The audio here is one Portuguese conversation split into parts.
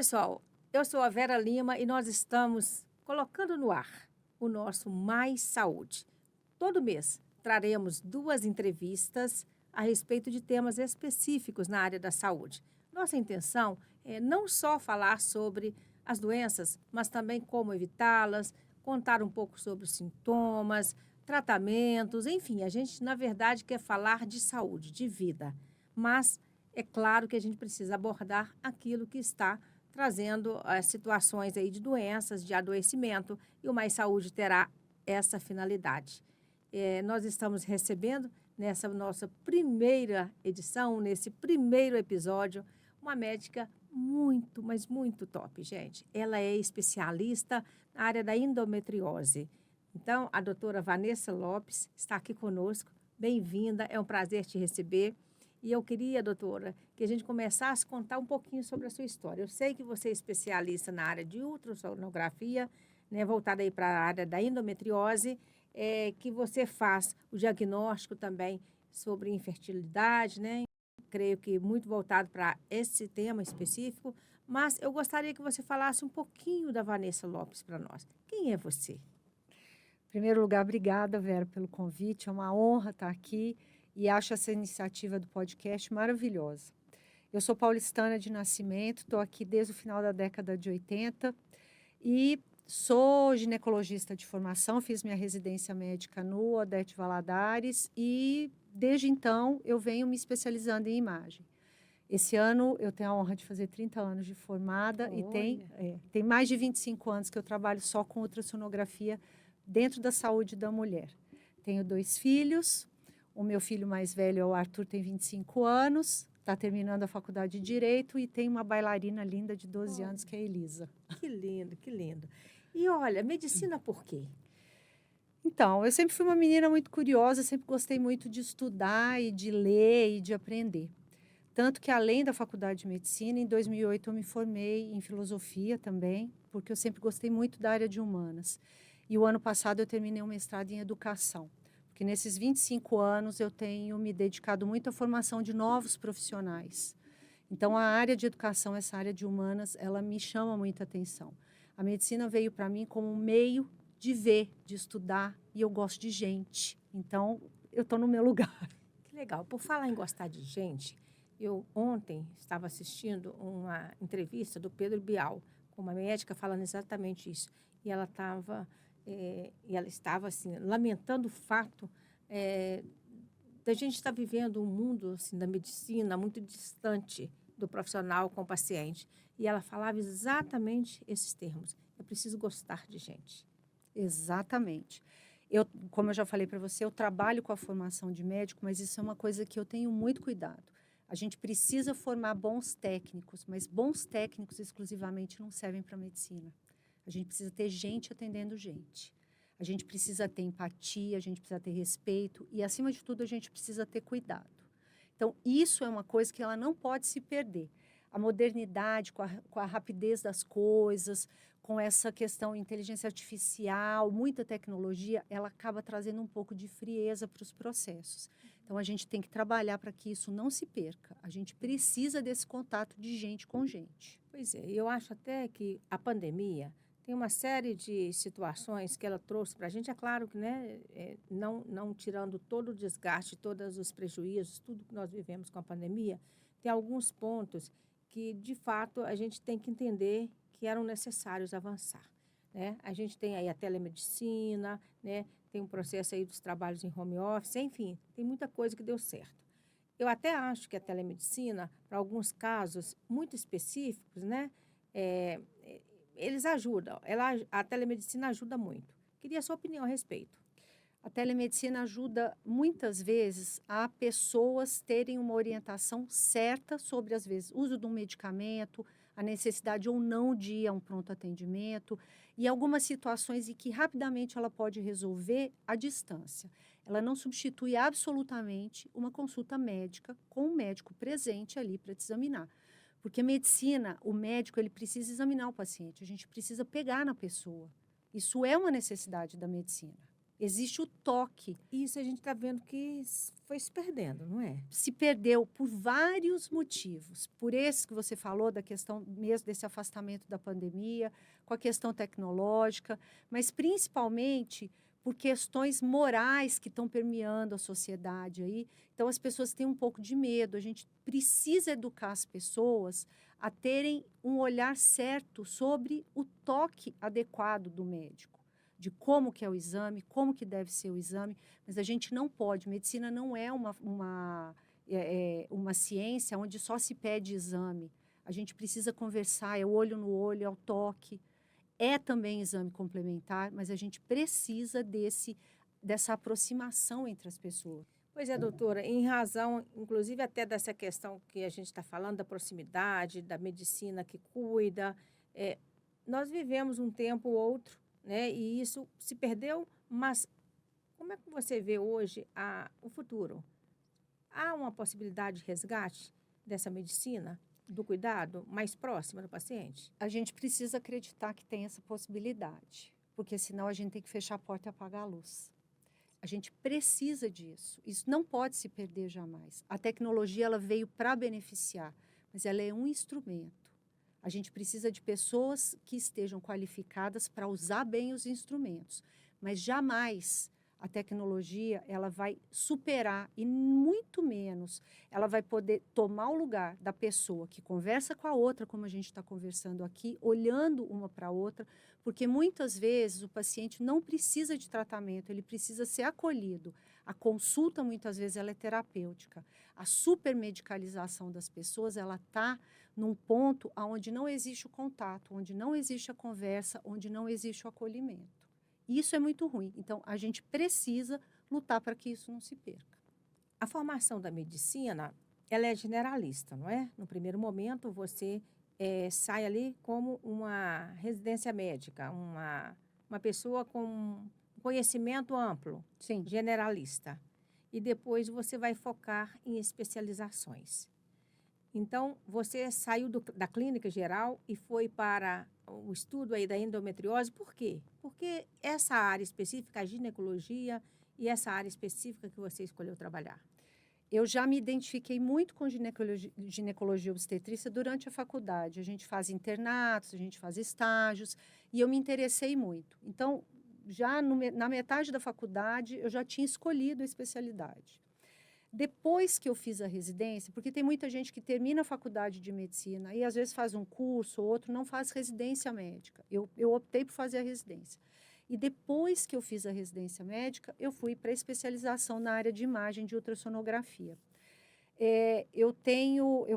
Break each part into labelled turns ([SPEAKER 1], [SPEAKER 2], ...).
[SPEAKER 1] pessoal, eu sou a Vera Lima e nós estamos colocando no ar o nosso Mais Saúde. Todo mês traremos 2 entrevistas a respeito de temas específicos na área da saúde. Nossa intenção é não só falar sobre as doenças, mas também como evitá-las, contar um pouco sobre os sintomas, tratamentos, enfim, a gente, na verdade, quer falar de saúde, de vida. Mas é claro que a gente precisa abordar aquilo que está trazendo situações aí de doenças, de adoecimento, e o Mais Saúde terá essa finalidade. Nós estamos recebendo, nessa nossa primeira edição, nesse primeiro episódio, uma médica muito, mas muito top, gente. Ela é especialista na área da endometriose. Então, a doutora Vanessa Lopes está aqui conosco. Bem-vinda, é um prazer te receber. E eu queria, doutora, que a gente começasse a contar um pouquinho sobre a sua história. Eu sei que você é especialista na área de ultrassonografia, né, voltada aí para a área da endometriose, que você faz o diagnóstico também sobre infertilidade, né? Creio que muito voltado para esse tema específico, mas eu gostaria que você falasse um pouquinho da Vanessa Lopes para nós. Quem é você?
[SPEAKER 2] Em primeiro lugar, obrigada, Vera, pelo convite. É uma honra estar aqui e acho essa iniciativa do podcast maravilhosa. Eu sou paulistana de nascimento, estou aqui desde o final da década de 80 e sou ginecologista de formação, fiz minha residência médica no Odete Valadares e, desde então, eu venho me especializando em imagem. Esse ano eu tenho a honra de fazer 30 anos de formada e tem mais de 25 anos que eu trabalho só com ultrassonografia dentro da saúde da mulher. Tenho 2 filhos, o meu filho mais velho é o Arthur, tem 25 anos, está terminando a faculdade de Direito e tem uma bailarina linda de 12 anos que é a Elisa.
[SPEAKER 1] Que lindo, que lindo. E olha, medicina por quê?
[SPEAKER 2] Então, eu sempre fui uma menina muito curiosa, sempre gostei muito de estudar e de ler e de aprender. Tanto que, além da faculdade de medicina, em 2008 eu me formei em filosofia também, porque eu sempre gostei muito da área de humanas. E o ano passado eu terminei um mestrado em educação, porque nesses 25 anos eu tenho me dedicado muito à formação de novos profissionais. Então, a área de educação, essa área de humanas, ela me chama muita atenção. A medicina veio para mim como um meio de ver, de estudar, e eu gosto de gente. Então, eu estou no meu lugar.
[SPEAKER 1] Que legal. Por falar em gostar de gente, eu ontem estava assistindo uma entrevista do Pedro Bial, com uma médica falando exatamente isso. E ela estava assim, lamentando o fato da gente estar vivendo um mundo assim, da medicina muito distante do profissional com o paciente. E ela falava exatamente esses termos. Eu preciso gostar de gente.
[SPEAKER 2] Exatamente. Eu, como eu já falei para você, eu trabalho com a formação de médico, mas isso é uma coisa que eu tenho muito cuidado. A gente precisa formar bons técnicos, mas bons técnicos exclusivamente não servem para a medicina. A gente precisa ter gente atendendo gente. A gente precisa ter empatia, a gente precisa ter respeito e, acima de tudo, a gente precisa ter cuidado. Então, isso é uma coisa que ela não pode se perder. A modernidade, com a rapidez das coisas, com essa questão inteligência artificial, muita tecnologia, ela acaba trazendo um pouco de frieza para os processos. Então, a gente tem que trabalhar para que isso não se perca. A gente precisa desse contato de gente com gente.
[SPEAKER 1] Pois é, eu acho até que a pandemia tem uma série de situações que ela trouxe para a gente. É claro que, né, não tirando todo o desgaste, todos os prejuízos, tudo que nós vivemos com a pandemia, tem alguns pontos que, de fato, a gente tem que entender que eram necessários avançar, né? A gente tem aí a telemedicina, né? Tem um processo aí dos trabalhos em home office, enfim, tem muita coisa que deu certo. Eu até acho que a telemedicina, para alguns casos muito específicos, né, eh, eles ajudam. A telemedicina ajuda muito. Queria a sua opinião a respeito.
[SPEAKER 2] A telemedicina ajuda muitas vezes a pessoas terem uma orientação certa sobre, às vezes, uso de um medicamento, a necessidade ou não de ir a um pronto atendimento e algumas situações em que rapidamente ela pode resolver à distância. Ela não substitui absolutamente uma consulta médica com um médico presente ali para te examinar. Porque medicina, o médico ele precisa examinar o paciente, a gente precisa pegar na pessoa. Isso é uma necessidade da medicina. existe o toque.
[SPEAKER 1] Isso a gente está vendo que foi se perdendo, não é?
[SPEAKER 2] Se perdeu por vários motivos. Por esse que você falou, da questão mesmo desse afastamento da pandemia, com a questão tecnológica, mas principalmente por questões morais que estão permeando a sociedade aí. Então, as pessoas têm um pouco de medo. A gente precisa educar as pessoas a terem um olhar certo sobre o toque adequado do médico, de como que é o exame, como que deve ser o exame, mas a gente não pode. Medicina não é uma ciência onde só se pede exame. A gente precisa conversar, é o olho no olho, é o toque. É também exame complementar, mas a gente precisa dessa aproximação entre as pessoas.
[SPEAKER 1] Pois é, doutora, em razão, inclusive até dessa questão que a gente está falando, da proximidade, da medicina que cuida, nós vivemos um tempo ou outro, né? E isso se perdeu, mas como é que você vê hoje o futuro? Há uma possibilidade de resgate dessa medicina, do cuidado mais próxima do paciente?
[SPEAKER 2] A gente precisa acreditar que tem essa possibilidade, porque senão a gente tem que fechar a porta e apagar a luz. A gente precisa disso. Isso não pode se perder jamais. A tecnologia ela veio para beneficiar, mas ela é um instrumento. A gente precisa de pessoas que estejam qualificadas para usar bem os instrumentos, mas jamais a tecnologia ela vai superar e muito menos ela vai poder tomar o lugar da pessoa que conversa com a outra, como a gente está conversando aqui, olhando uma para a outra, porque muitas vezes o paciente não precisa de tratamento, ele precisa ser acolhido. A consulta muitas vezes ela é terapêutica. A supermedicalização das pessoas ela está num ponto onde não existe o contato, onde não existe a conversa, onde não existe o acolhimento. Isso é muito ruim. Então, a gente precisa lutar para que isso não se perca.
[SPEAKER 1] A formação da medicina, ela é generalista, não é? No primeiro momento, você sai ali como uma residência médica, uma pessoa com conhecimento amplo,
[SPEAKER 2] Sim.
[SPEAKER 1] generalista. E depois você vai focar em especializações. Então, você saiu da clínica geral e foi para o estudo aí da endometriose. Por quê? Porque essa área específica, a ginecologia, e essa área específica que você escolheu trabalhar.
[SPEAKER 2] Eu já me identifiquei muito com ginecologia obstetrícia durante a faculdade. A gente faz internatos, a gente faz estágios, e eu me interessei muito. Então, já na metade da faculdade, eu já tinha escolhido a especialidade. Depois que eu fiz a residência, porque tem muita gente que termina a faculdade de medicina e às vezes faz um curso ou outro, não faz residência médica. Eu optei por fazer a residência. E depois que eu fiz a residência médica, eu fui para a especialização na área de imagem de ultrassonografia. Eu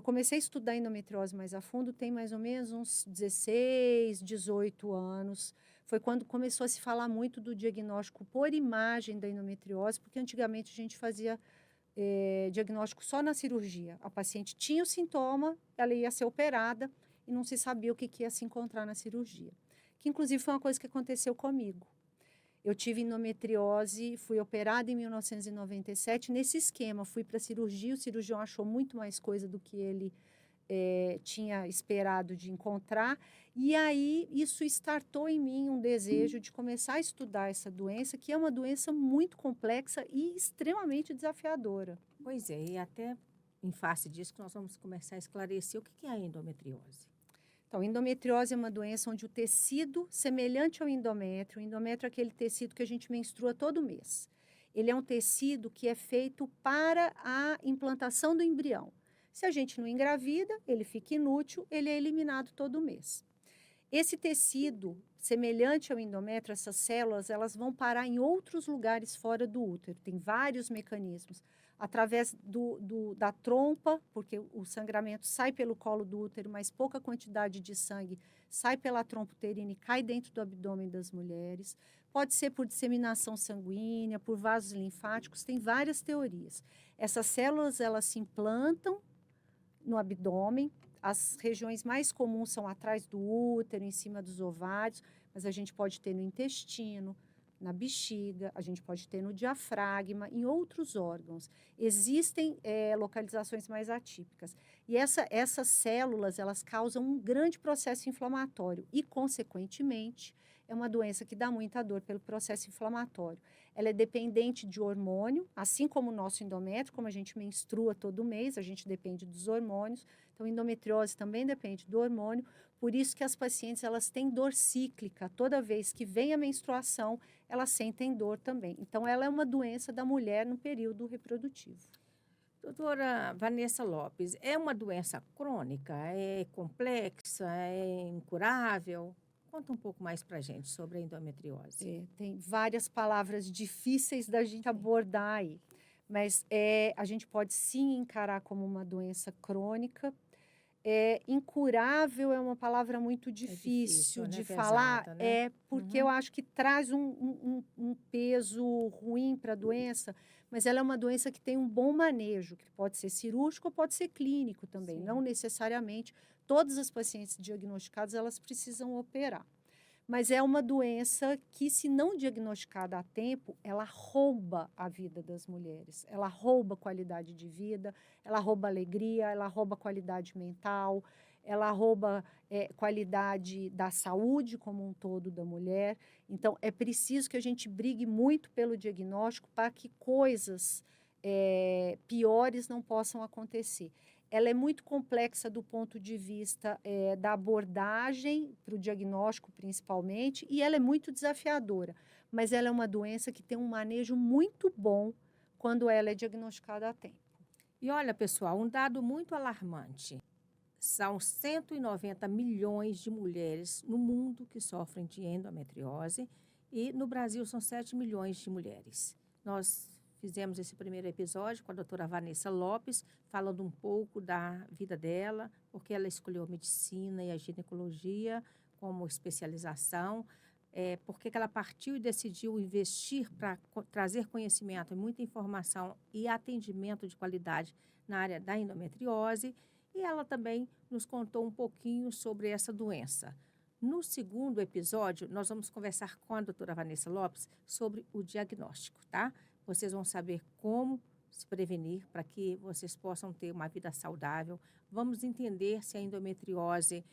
[SPEAKER 2] comecei a estudar endometriose mais a fundo, tem mais ou menos uns 16, 18 anos. Foi quando começou a se falar muito do diagnóstico por imagem da endometriose, porque antigamente a gente fazia diagnóstico só na cirurgia. A paciente tinha o sintoma, ela ia ser operada e não se sabia o que ia se encontrar na cirurgia. Que, inclusive, foi uma coisa que aconteceu comigo. Eu tive endometriose, fui operada em 1997. Nesse esquema, fui para a cirurgia, o cirurgião achou muito mais coisa do que ele tinha esperado de encontrar. E aí, isso startou em mim um desejo de começar a estudar essa doença, que é uma doença muito complexa e extremamente desafiadora.
[SPEAKER 1] Pois é, e até em face disso que nós vamos começar a esclarecer o que é a endometriose.
[SPEAKER 2] Então, endometriose é uma doença onde o tecido semelhante ao endométrio, o endométrio é aquele tecido que a gente menstrua todo mês. Ele é um tecido que é feito para a implantação do embrião. Se a gente não engravida, ele fica inútil, ele é eliminado todo mês. Esse tecido, semelhante ao endométrio, essas células, elas vão parar em outros lugares fora do útero. Tem vários mecanismos. Através da trompa, porque o sangramento sai pelo colo do útero, mas pouca quantidade de sangue sai pela trompa uterina e cai dentro do abdômen das mulheres. Pode ser por disseminação sanguínea, por vasos linfáticos, tem várias teorias. Essas células, elas se implantam no abdômen. As regiões mais comuns são atrás do útero, em cima dos ovários, mas a gente pode ter no intestino, na bexiga, a gente pode ter no diafragma, em outros órgãos. Existem localizações mais atípicas. E essas células, elas causam um grande processo inflamatório e, consequentemente, é uma doença que dá muita dor pelo processo inflamatório. ela é dependente de hormônio, assim como o nosso endométrio, como a gente menstrua todo mês, a gente depende dos hormônios. Então, endometriose também depende do hormônio. Por isso que as pacientes, elas têm dor cíclica. Toda vez que vem a menstruação, elas sentem dor também. Então, ela é uma doença da mulher no período reprodutivo.
[SPEAKER 1] Doutora Vanessa Lopes, é uma doença crônica? É complexa? É incurável? Conta um pouco mais para a gente sobre a endometriose.
[SPEAKER 2] Tem várias palavras difíceis da gente abordar aí, mas a gente pode sim encarar como uma doença crônica. Incurável é uma palavra muito difícil
[SPEAKER 1] né?
[SPEAKER 2] de
[SPEAKER 1] Pesada,
[SPEAKER 2] falar,
[SPEAKER 1] né?
[SPEAKER 2] porque eu acho que traz um peso ruim para a doença, mas ela é uma doença que tem um bom manejo, que pode ser cirúrgico ou pode ser clínico também,
[SPEAKER 1] Sim.
[SPEAKER 2] não necessariamente. Todas as pacientes diagnosticadas, elas precisam operar. Mas é uma doença que, se não diagnosticada a tempo, ela rouba a vida das mulheres. Ela rouba qualidade de vida, ela rouba alegria, ela rouba qualidade mental, ela rouba qualidade da saúde como um todo da mulher. Então, é preciso que a gente brigue muito pelo diagnóstico para que coisas piores não possam acontecer. Ela é muito complexa do ponto de vista da abordagem para o diagnóstico, principalmente, e ela é muito desafiadora. Mas ela é uma doença que tem um manejo muito bom quando ela é diagnosticada a tempo.
[SPEAKER 1] E olha, pessoal, um dado muito alarmante. São 190 milhões de mulheres no mundo que sofrem de endometriose e no Brasil são 7 milhões de mulheres. Nós fizemos esse primeiro episódio com a doutora Vanessa Lopes, falando um pouco da vida dela, porque ela escolheu a medicina e a ginecologia como especialização, porque ela partiu e decidiu investir para trazer conhecimento, muita informação e atendimento de qualidade na área da endometriose, e ela também nos contou um pouquinho sobre essa doença. No segundo episódio, nós vamos conversar com a doutora Vanessa Lopes sobre o diagnóstico, tá? Vocês vão saber como se prevenir para que vocês possam ter uma vida saudável. Vamos entender se a endometriose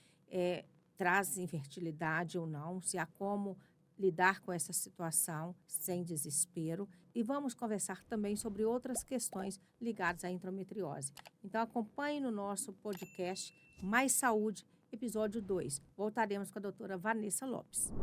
[SPEAKER 1] traz infertilidade ou não, se há como lidar com essa situação sem desespero. E vamos conversar também sobre outras questões ligadas à endometriose. Então, acompanhe no nosso podcast Mais Saúde, episódio 2. Voltaremos com a doutora Vanessa Lopes.